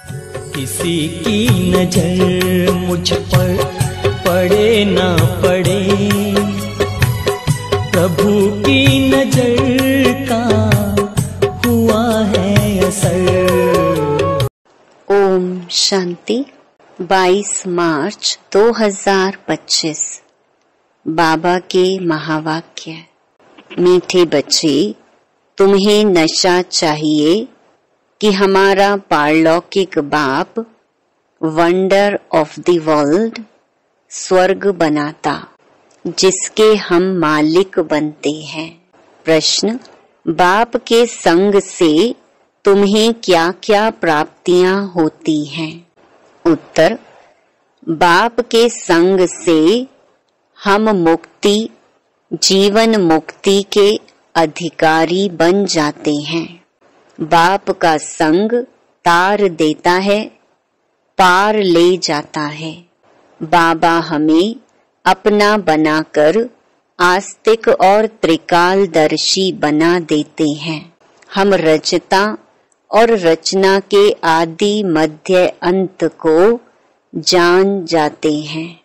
किसी की नजर मुझ पर पड़े ना पड़े, प्रभु की नजर का हुआ है असर। ओम शांति। 22 मार्च 2025। बाबा के महावाक्य। मीठे बच्चे, तुम्हें नशा चाहिए कि हमारा पारलौकिक बाप वंडर ऑफ द वर्ल्ड स्वर्ग बनाता, जिसके हम मालिक बनते हैं। प्रश्न, बाप के संग से तुम्हें क्या क्या प्राप्तियां होती हैं? उत्तर, बाप के संग से हम मुक्ति, जीवन मुक्ति के अधिकारी बन जाते हैं। बाप का संग तार देता है, पार ले जाता है। बाबा हमें अपना बनाकर आस्तिक और त्रिकालदर्शी बना देते हैं। हम रचता और रचना के आदि मध्य अंत को जान जाते हैं।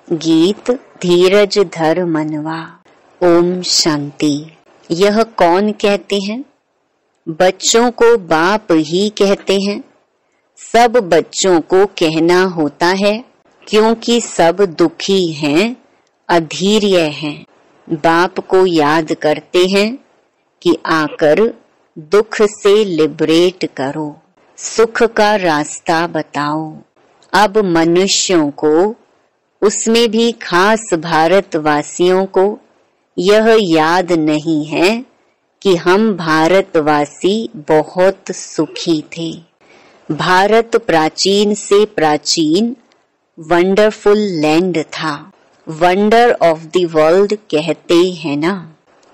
गीत धीरज धर मनवा। ओम शांति। यह कौन कहते हैं? बच्चों को बाप ही कहते हैं। सब बच्चों को कहना होता है, क्योंकि सब दुखी हैं, अधीर्य हैं। बाप को याद करते हैं कि आकर दुख से लिबरेट करो, सुख का रास्ता बताओ। अब मनुष्यों को, उसमें भी खास भारतवासियों को यह याद नहीं है कि हम भारतवासी बहुत सुखी थे। भारत प्राचीन से प्राचीन वंडरफुल लैंड था। वंडर ऑफ द वर्ल्ड कहते हैं ना।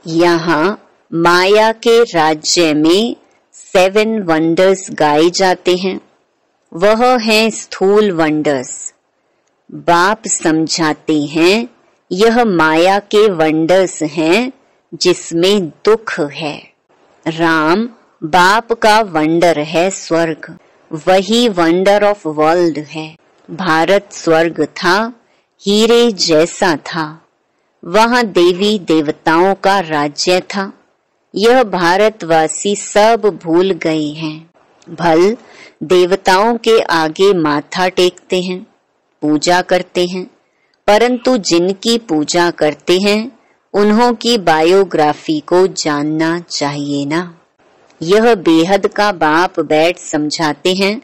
यहाँ माया के राज्य में 7 वंडर्स गाए जाते हैं। वह हैं स्थूल वंडर्स। बाप समझाते हैं यह माया के वंडर्स हैं जिसमें दुख है। राम बाप का वंडर है स्वर्ग, वही वंडर ऑफ वर्ल्ड है। भारत स्वर्ग था, हीरे जैसा था। वहाँ देवी देवताओं का राज्य था। यह भारतवासी सब भूल गए हैं। भल देवताओं के आगे माथा टेकते हैं, पूजा करते हैं, परंतु जिनकी पूजा करते हैं उन्हों की बायोग्राफी को जानना चाहिए ना। यह बेहद का बाप बैठ समझाते हैं,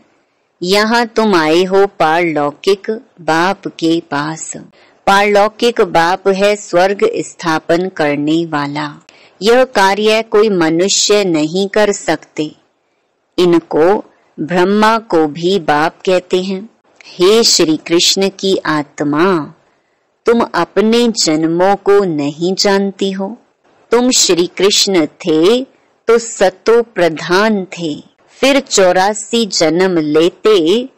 यहाँ तुम आए हो पारलौकिक बाप के पास। पारलौकिक बाप है स्वर्ग स्थापन करने वाला। यह कार्य कोई मनुष्य नहीं कर सकते। इनको ब्रह्मा को भी बाप कहते हैं। हे श्री कृष्ण की आत्मा, तुम अपने जन्मों को नहीं जानती हो। तुम श्री कृष्ण थे तो सतो प्रधान थे, फिर 84 जन्म लेते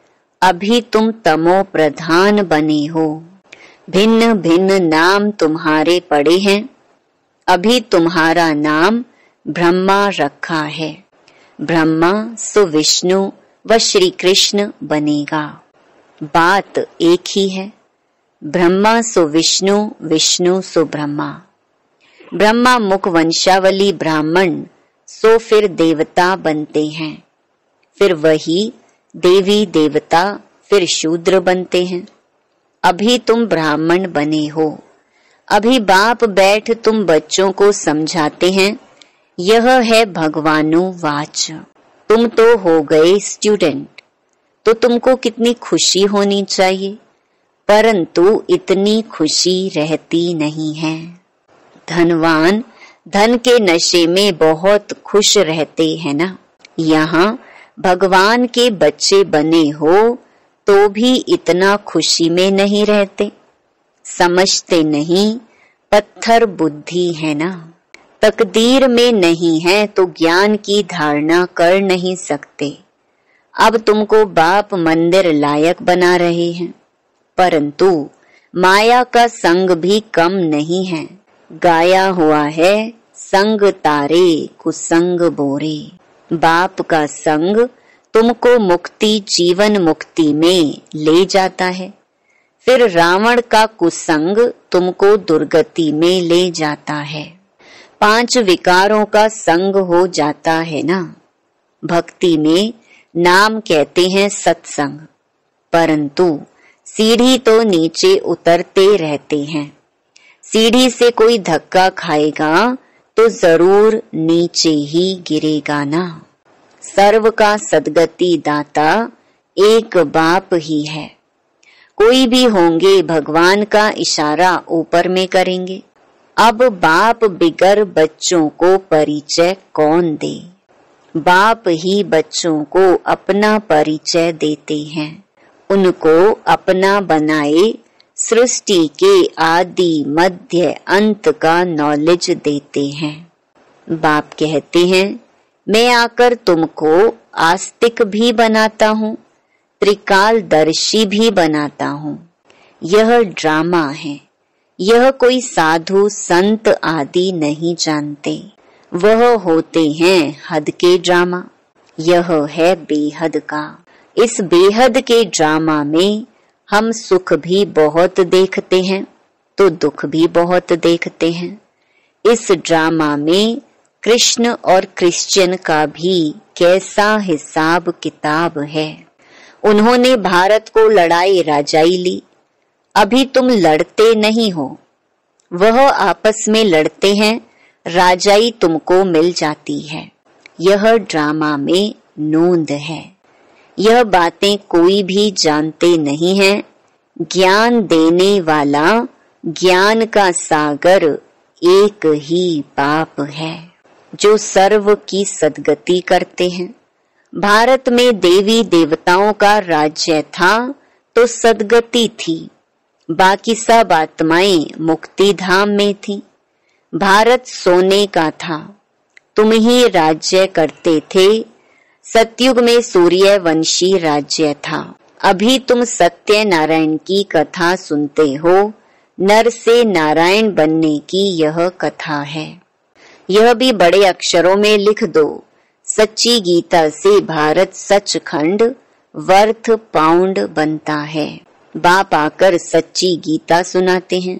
अभी तुम तमो प्रधान बने हो। भिन्न भिन्न नाम तुम्हारे पड़े हैं। अभी तुम्हारा नाम ब्रह्मा रखा है। ब्रह्मा सो विष्णु व श्री कृष्ण बनेगा। बात एक ही है। ब्रह्मा सो विष्णु, विष्णु सो ब्रह्मा। ब्रह्मा मुख वंशावली ब्राह्मण सो फिर देवता बनते हैं। फिर वही देवी देवता फिर शूद्र बनते हैं। अभी तुम ब्राह्मण बने हो। अभी बाप बैठ तुम बच्चों को समझाते हैं। यह है भगवानुवाच। तुम तो हो गए स्टूडेंट, तो तुमको कितनी खुशी होनी चाहिए, परंतु इतनी खुशी रहती नहीं है। धनवान धन के नशे में बहुत खुश रहते हैं ना। यहाँ भगवान के बच्चे बने हो तो भी इतना खुशी में नहीं रहते। समझते नहीं, पत्थर बुद्धि है ना। तकदीर में नहीं है तो ज्ञान की धारणा कर नहीं सकते। अब तुमको बाप मंदिर लायक बना रहे हैं, परंतु माया का संग भी कम नहीं है। गाया हुआ है, संग तारे कुसंग बोरे। बाप का संग तुमको मुक्ति जीवन मुक्ति में ले जाता है, फिर रावण का कुसंग तुमको दुर्गति में ले जाता है। 5 विकारों का संग हो जाता है ना। भक्ति में नाम कहते हैं सत्संग, परंतु सीढ़ी तो नीचे उतरते रहते हैं। सीढ़ी से कोई धक्का खाएगा तो जरूर नीचे ही गिरेगा ना। सर्व का सद्गति दाता एक बाप ही है। कोई भी होंगे भगवान का इशारा ऊपर में करेंगे। अब बाप बिगर बच्चों को परिचय कौन दे? बाप ही बच्चों को अपना परिचय देते हैं, उनको अपना बनाए, सृष्टि के आदि मध्य अंत का नॉलेज देते हैं। बाप कहते हैं मैं आकर तुमको आस्तिक भी बनाता हूँ, त्रिकालदर्शी भी बनाता हूँ। यह ड्रामा है, यह कोई साधु संत आदि नहीं जानते। वह होते हैं हद के ड्रामा, यह है बेहद का। इस बेहद के ड्रामा में हम सुख भी बहुत देखते हैं तो दुख भी बहुत देखते हैं। इस ड्रामा में कृष्ण और क्रिश्चियन का भी कैसा हिसाब किताब है। उन्होंने भारत को लड़ाई राजाई ली, अभी तुम लड़ते नहीं हो, वह आपस में लड़ते हैं, राजाई तुमको मिल जाती है। यह ड्रामा में नोंद है। यह बातें कोई भी जानते नहीं है। ज्ञान देने वाला ज्ञान का सागर एक ही बाप है जो सर्व की सद्गति करते हैं। भारत में देवी देवताओं का राज्य था तो सद्गति थी, बाकी सब आत्माएं मुक्ति धाम में थी। भारत सोने का था, तुम ही राज्य करते थे। सतयुग में सूर्यवंशी राज्य था। अभी तुम सत्य नारायण की कथा सुनते हो। नर से नारायण बनने की यह कथा है। यह भी बड़े अक्षरों में लिख दो। सच्ची गीता से भारत सचखंड वर्थ पाउंड बनता है। बाप आकर सच्ची गीता सुनाते हैं,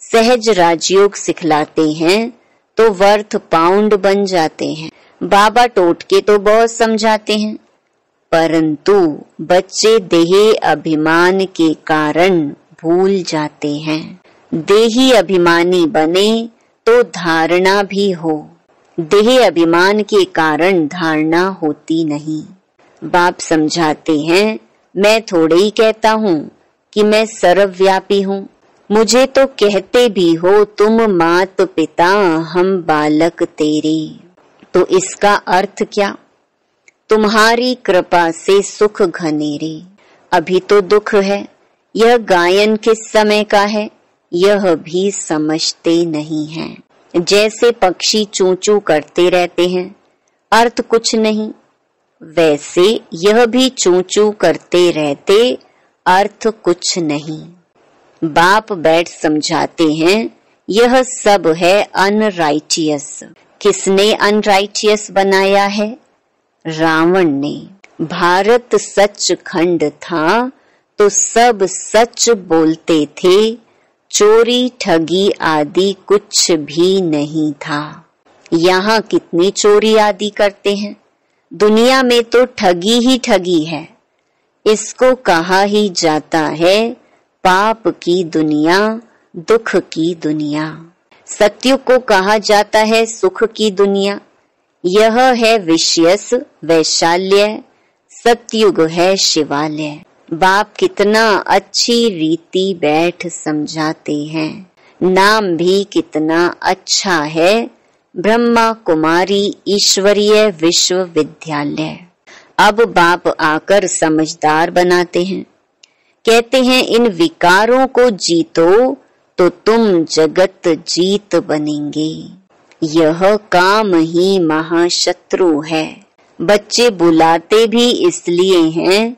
सहज राजयोग सिखलाते हैं तो वर्थ पाउंड बन जाते हैं। बाबा टोटके तो बहुत समझाते हैं, परंतु बच्चे देही अभिमान के कारण भूल जाते हैं। देही अभिमानी बने तो धारणा भी हो, देह अभिमान के कारण धारणा होती नहीं। बाप समझाते हैं मैं थोड़े ही कहता हूँ कि मैं सर्वव्यापी हूँ। मुझे तो कहते भी हो तुम मात पिता हम बालक तेरे। तो इसका अर्थ क्या? तुम्हारी कृपा से सुख घनेरे। अभी तो दुख है। यह गायन किस समय का है यह भी समझते नहीं हैं। जैसे पक्षी चूं चूं करते रहते हैं, अर्थ कुछ नहीं, वैसे यह भी चूं चूं करते रहते, अर्थ कुछ नहीं। बाप बैठ समझाते हैं यह सब है अनराइटियस। किसने अनराइटियस बनाया है? रावण ने। भारत सचखंड था तो सब सच बोलते थे, चोरी ठगी आदि कुछ भी नहीं था। यहाँ कितनी चोरी आदि करते हैं। दुनिया में तो ठगी ही ठगी है। इसको कहा ही जाता है पाप की दुनिया, दुख की दुनिया। सत्युग को कहा जाता है सुख की दुनिया। यह है विषयस वैशाल्य, सत्युग है शिवालय। बाप कितना अच्छी रीति बैठ समझाते हैं। नाम भी कितना अच्छा है, ब्रह्मा कुमारी ईश्वरीय विश्वविद्यालय। अब बाप आकर समझदार बनाते हैं, कहते हैं इन विकारों को जीतो तो तुम जगत जीत बनेंगे। यह काम ही महाशत्रु है। बच्चे बुलाते भी इसलिए हैं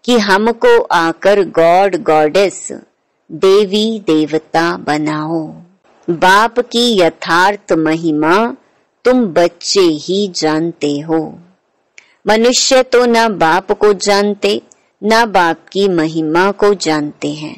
कि हमको आकर गॉड गॉडेस देवी देवता बनाओ। बाप की यथार्थ महिमा तुम बच्चे ही जानते हो। मनुष्य तो ना बाप को जानते, ना बाप की महिमा को जानते हैं।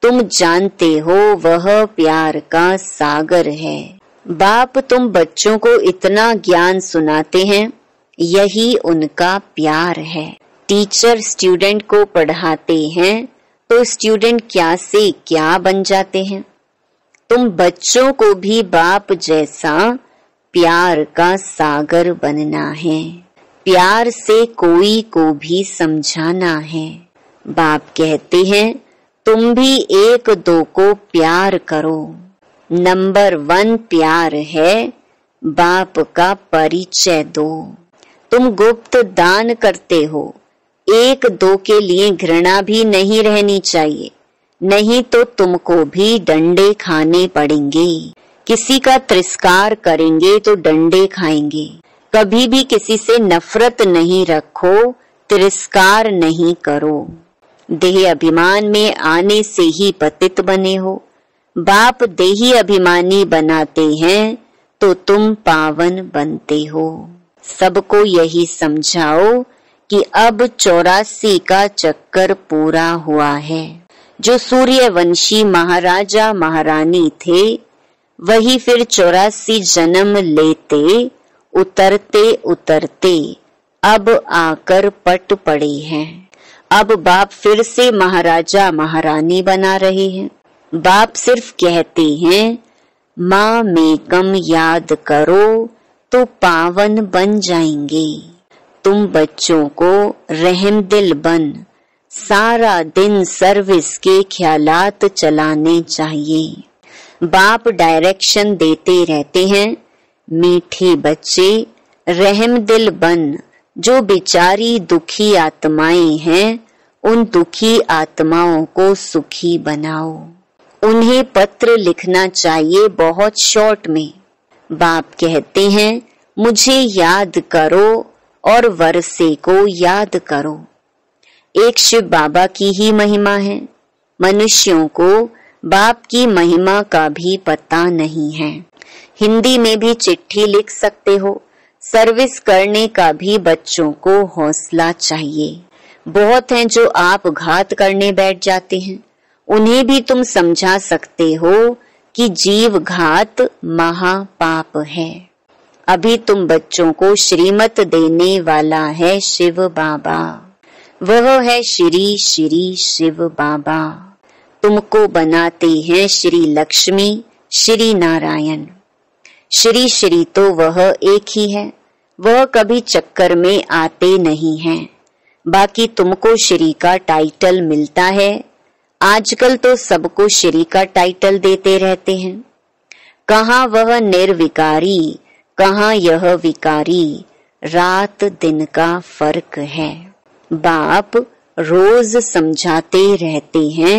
तुम जानते हो वह प्यार का सागर है। बाप तुम बच्चों को इतना ज्ञान सुनाते हैं, यही उनका प्यार है। टीचर स्टूडेंट को पढ़ाते हैं तो स्टूडेंट क्या से क्या बन जाते हैं। तुम बच्चों को भी बाप जैसा प्यार का सागर बनना है। प्यार से कोई को भी समझाना है। बाप कहते हैं तुम भी एक दो को प्यार करो। नंबर 1 प्यार है, बाप का परिचय दो। तुम गुप्त दान करते हो, एक दो के लिए घृणा भी नहीं रहनी चाहिए, नहीं तो तुमको भी डंडे खाने पड़ेंगे। किसी का तिरस्कार करेंगे तो डंडे खाएंगे। कभी भी किसी से नफरत नहीं रखो, तिरस्कार नहीं करो। देह अभिमान में आने से ही पतित बने हो। बाप देही अभिमानी बनाते हैं तो तुम पावन बनते हो। सबको यही समझाओ कि अब 84 का चक्कर पूरा हुआ है। जो सूर्यवंशी महाराजा महारानी थे, वही फिर 84 जन्म लेते, उतरते उतरते अब आकर पट पड़े हैं। अब बाप फिर से महाराजा महारानी बना रहे हैं। बाप सिर्फ कहते हैं माँ मेकम याद करो तो पावन बन जाएंगे। तुम बच्चों को रहमदिल बन सारा दिन सर्विस के ख्यालात चलाने चाहिए। बाप डायरेक्शन देते रहते हैं, मीठे बच्चे रहमदिल बन, जो बेचारी दुखी आत्माएं हैं उन दुखी आत्माओं को सुखी बनाओ। उन्हें पत्र लिखना चाहिए बहुत शॉर्ट में। बाप कहते हैं मुझे याद करो और वर्षे को याद करो। एक शिव बाबा की ही महिमा है। मनुष्यों को बाप की महिमा का भी पता नहीं है। हिंदी में भी चिट्ठी लिख सकते हो। सर्विस करने का भी बच्चों को हौसला चाहिए। बहुत हैं जो आप घात करने बैठ जाते हैं, उन्हें भी तुम समझा सकते हो कि जीव घात महापाप है। अभी तुम बच्चों को श्रीमत देने वाला है शिव बाबा। वह है श्री श्री शिव बाबा। तुमको बनाते हैं श्री लक्ष्मी श्री नारायण। श्री श्री तो वह एक ही है, वह कभी चक्कर में आते नहीं हैं। बाकी तुमको श्री का टाइटल मिलता है। आजकल तो सबको श्री का टाइटल देते रहते हैं। कहाँ वह निर्विकारी, कहाँ यह विकारी, रात दिन का फर्क है। बाप रोज समझाते रहते हैं,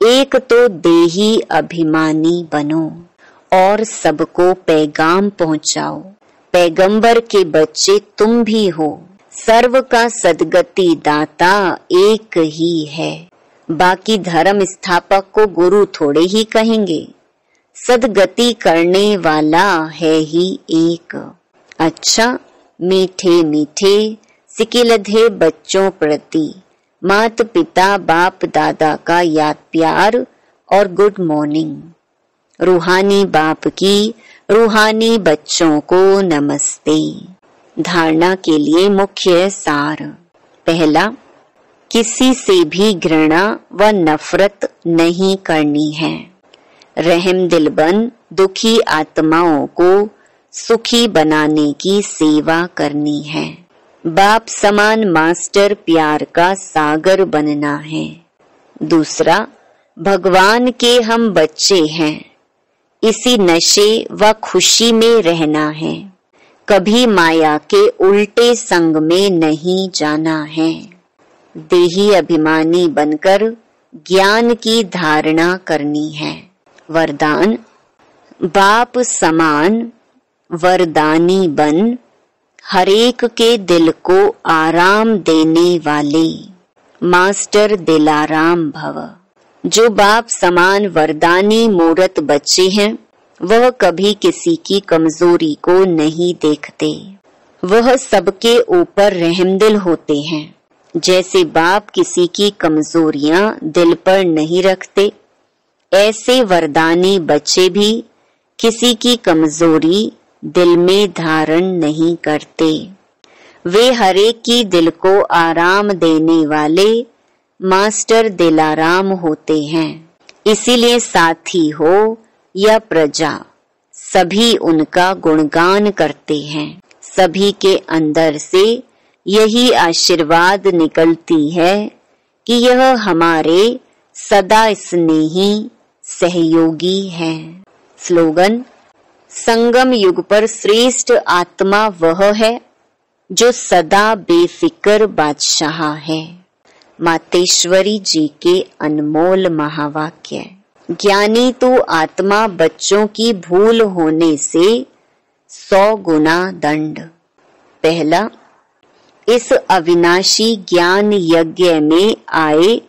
एक तो देही अभिमानी बनो और सबको पैगाम पहुंचाओ। पैगंबर के बच्चे तुम भी हो। सर्व का सदगति दाता एक ही है। बाकी धर्म स्थापक को गुरु थोड़े ही कहेंगे। सदगति करने वाला है ही एक। अच्छा, मीठे मीठे सिकिलधे बच्चों प्रति माता पिता बाप दादा का याद प्यार और गुड मॉर्निंग। रूहानी बाप की रूहानी बच्चों को नमस्ते। धारणा के लिए मुख्य सार। पहला, किसी से भी घृणा व नफरत नहीं करनी है। रहमदिल बन दुखी आत्माओं को सुखी बनाने की सेवा करनी है। बाप समान मास्टर प्यार का सागर बनना है। दूसरा, भगवान के हम बच्चे हैं, इसी नशे व खुशी में रहना है। कभी माया के उल्टे संग में नहीं जाना है। देही अभिमानी बनकर ज्ञान की धारणा करनी है। वरदान, बाप समान वरदानी बन हरेक के दिल को आराम देने वाले मास्टर दिलाराम भव। जो बाप समान वरदानी मूरत बच्चे हैं, वह कभी किसी की कमजोरी को नहीं देखते। वह सबके ऊपर रहमदिल होते हैं। जैसे बाप किसी की कमजोरियां दिल पर नहीं रखते, ऐसे वरदानी बच्चे भी किसी की कमजोरी दिल में धारण नहीं करते। वे हरेक की दिल को आराम देने वाले मास्टर दिलाराम होते हैं। इसीलिए साथी हो या प्रजा, सभी उनका गुणगान करते हैं। सभी के अंदर से यही आशीर्वाद निकलती है कि यह हमारे सदा स्नेही सहयोगी हैं। स्लोगन: संगम युग पर श्रेष्ठ आत्मा वह है जो सदा बेफिक्र बादशाह है। मातेश्वरी जी के अनमोल महावाक्य। ज्ञानी तो आत्मा बच्चों की भूल होने से 100 गुना दंड। पहला, इस अविनाशी ज्ञान यज्ञ में आए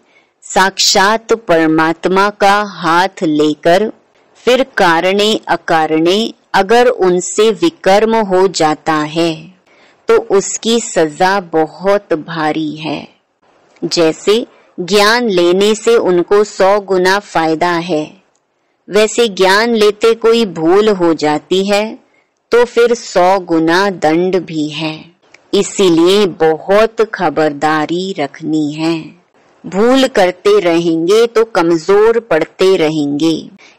साक्षात परमात्मा का हाथ लेकर फिर कारणे अकारणे अगर उनसे विकर्म हो जाता है तो उसकी सजा बहुत भारी है। जैसे ज्ञान लेने से उनको 100 गुना फायदा है, वैसे ज्ञान लेते कोई भूल हो जाती है तो फिर 100 गुना दंड भी है। इसीलिए बहुत खबरदारी रखनी है। भूल करते रहेंगे तो कमजोर पड़ते रहेंगे।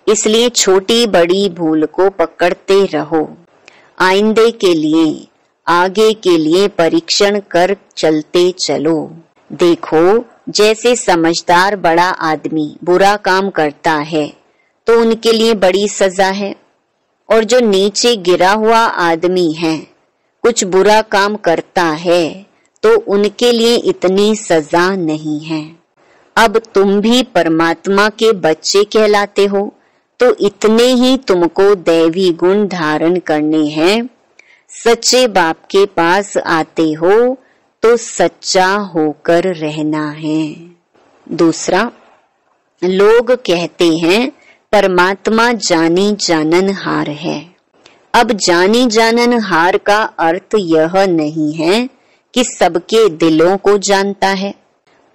इसलिए छोटी बड़ी भूल को पकड़ते रहो। आइंदे के लिए, आगे के लिए परीक्षण कर चलते चलो। देखो, जैसे समझदार बड़ा आदमी बुरा काम करता है तो उनके लिए बड़ी सजा है, और जो नीचे गिरा हुआ आदमी है कुछ बुरा काम करता है तो उनके लिए इतनी सजा नहीं है। अब तुम भी परमात्मा के बच्चे कहलाते हो तो इतने ही तुमको दैवी गुण धारण करने हैं। सच्चे बाप के पास आते हो तो सच्चा होकर रहना है। दूसरा, लोग कहते हैं परमात्मा जानी जानन हार है। अब जानी जानन हार का अर्थ यह नहीं है कि सबके दिलों को जानता है,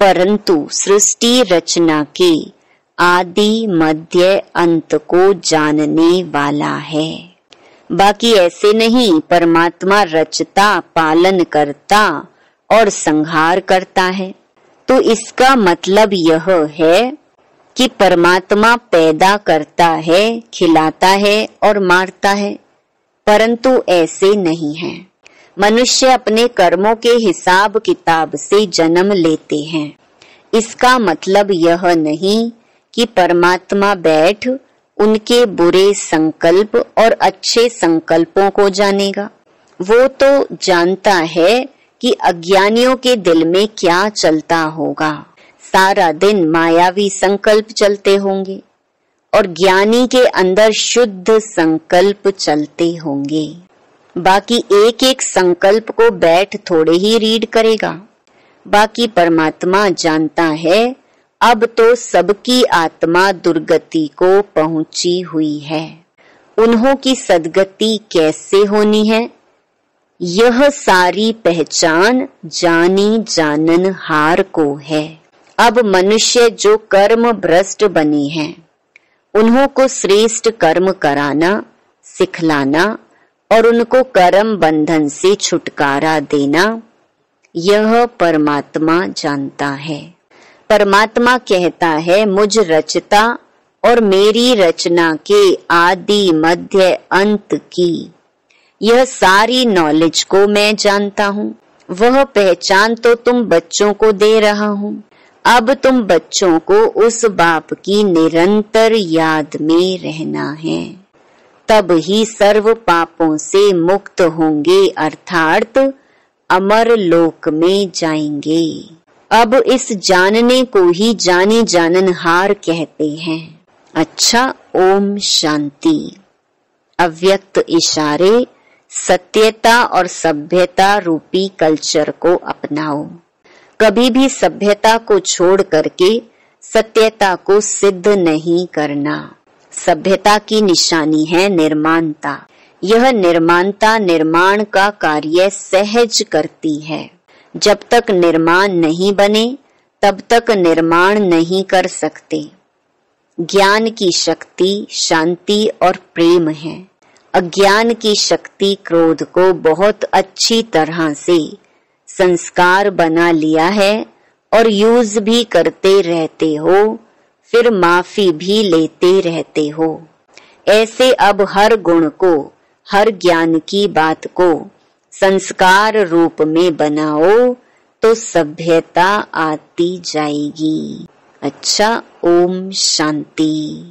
परंतु सृष्टि रचना के आदि मध्य अंत को जानने वाला है। बाकी ऐसे नहीं, परमात्मा रचता, पालन करता और संहार करता है। तो इसका मतलब यह है कि परमात्मा पैदा करता है, खिलाता है और मारता है, परंतु ऐसे नहीं है। मनुष्य अपने कर्मों के हिसाब किताब से जन्म लेते हैं। इसका मतलब यह नहीं कि परमात्मा बैठ उनके बुरे संकल्प और अच्छे संकल्पों को जानेगा। वो तो जानता है कि अज्ञानियों के दिल में क्या चलता होगा। सारा दिन मायावी संकल्प चलते होंगे और ज्ञानी के अंदर शुद्ध संकल्प चलते होंगे। बाकी एक एक संकल्प को बैठ थोड़े ही रीड करेगा। बाकी परमात्मा जानता है अब तो सबकी आत्मा दुर्गति को पहुंची हुई है। उन्हों की सद्गति कैसे होनी है, यह सारी पहचान जानी जानन हार को है। अब मनुष्य जो कर्म भ्रष्ट बने हैं, उन्हों को श्रेष्ठ कर्म कराना, सिखलाना और उनको कर्म बंधन से छुटकारा देना, यह परमात्मा जानता है। परमात्मा कहता है मुझ रचता और मेरी रचना के आदि मध्य अंत की यह सारी नॉलेज को मैं जानता हूँ। वह पहचान तो तुम बच्चों को दे रहा हूँ। अब तुम बच्चों को उस बाप की निरंतर याद में रहना है, तब ही सर्व पापों से मुक्त होंगे, अर्थात अमर लोक में जाएंगे। अब इस जानने को ही जानी जाननहार कहते हैं। अच्छा, ओम शांति। अव्यक्त इशारे सत्यता और सभ्यता रूपी कल्चर को अपनाओ। कभी भी सभ्यता को छोड़ करके सत्यता को सिद्ध नहीं करना। सभ्यता की निशानी है निर्माणता, यह निर्माणता निर्माण का कार्य सहज करती है। जब तक निर्माण नहीं बने तब तक निर्माण नहीं कर सकते। ज्ञान की शक्ति शांति और प्रेम है। अज्ञान की शक्ति क्रोध को बहुत अच्छी तरह से संस्कार बना लिया है और यूज भी करते रहते हो, फिर माफी भी लेते रहते हो। ऐसे अब हर गुण को, हर ज्ञान की बात को संस्कार रूप में बनाओ तो सभ्यता आती जाएगी। अच्छा, ओम शांति।